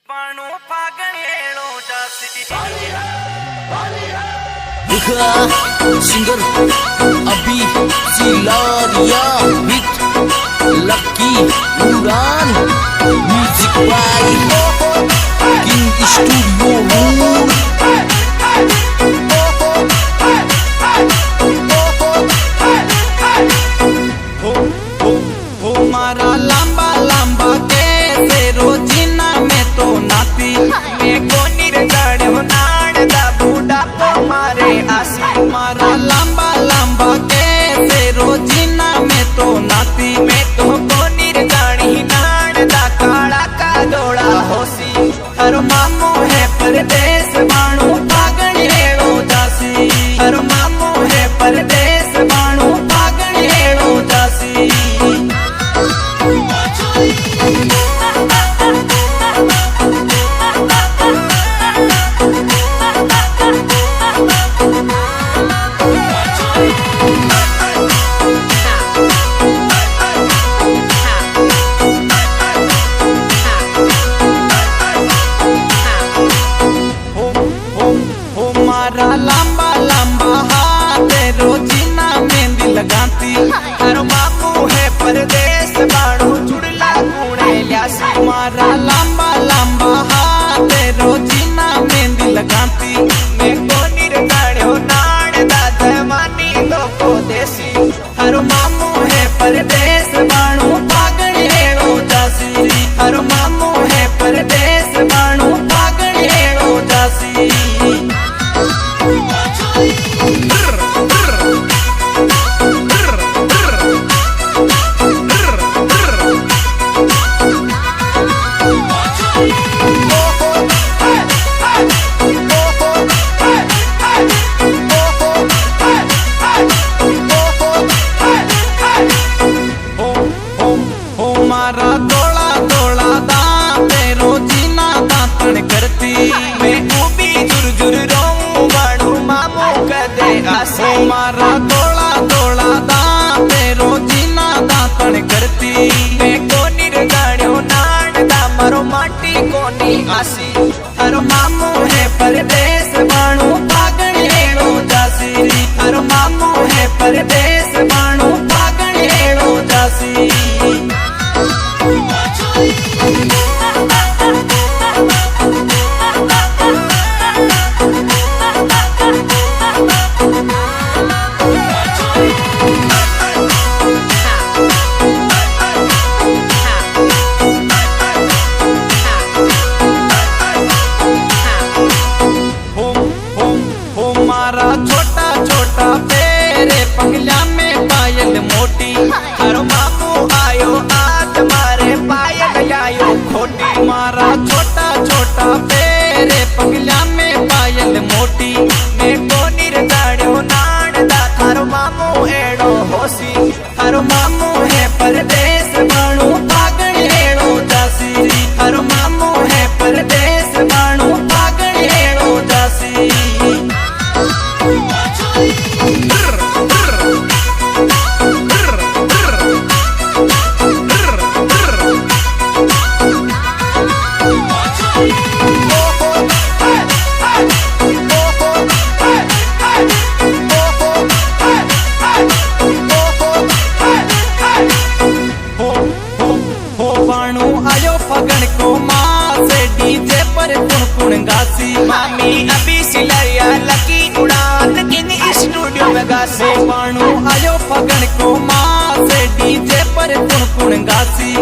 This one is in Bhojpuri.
पाणू फागणेलो जासी सिंगर अभी सिलारिया विथ लकी उड़ान म्यूजिक बाय किंग स्टूडियो मारा लंबा लंबा कैसे रोजीना में तो नाती मैं को निर्गढ़ नाड़ दा बूढ़ा को मारे आसी मारा लंबा लंबा कैसे रोजीना में तो नाती मैं तो को निर्गढ़ नाड़ दा काला का दौड़ा होसी हर मामू है परदेश मानू फागणेलो जासी हर मामू है परदेश मानू फागणेलो जासी मारा लंबा लंबा हाथ रोजीना मेहंदी लगाती हर बापू है परदेश बाड़ू चुड़ला कूड़े ल्यासी मारा लंबा लंबा हाथ रोजीना मेहंदी लगाती मैं को निर्गाड़ो नाड़ दादा मानी दो को देसी हर मामू है परदेश बाड़ू फागणेलो जासी हर मामू है परदेश बाड़ू फागणेलो जासी मारा तोड़ा तोड़ा दांत रोजीना दांतन करती मैं ऊबी जुर रोऊं बाड़ू मामू कदे आसे मारा तोड़ा तोड़ा दांत रोजीना दांतन करती मैं को निर्गाड़ो नाड़ दा मारो माटी कोनी आसी हर मामू है परदेश बाणू फागणेलो जासी हर मामू है परदेश बाणू फागणेलो जासी मारा छोटा छोटा फेरे पगला में पायल मोटी हर मामू आयो आज मारे पायल लायो खोटी मारा छोटा छोटा फेरे पगला में पायल मोटी मैं को निर्गाड़ो नाड़ दा थारो मामू एड़ो होसी हर मामू है परदेश बाणू फागणेलो जासी हर मामू है परदेश बाणू फागणेलो जासी बाणू आयो फगण को माँ से डीजे पर कुण गासी मामी अभी सिलारिया लकी उड़ान किंग स्टूडियो में गासी बाणू आयो फगण को माँ से डीजे पर कुण गासी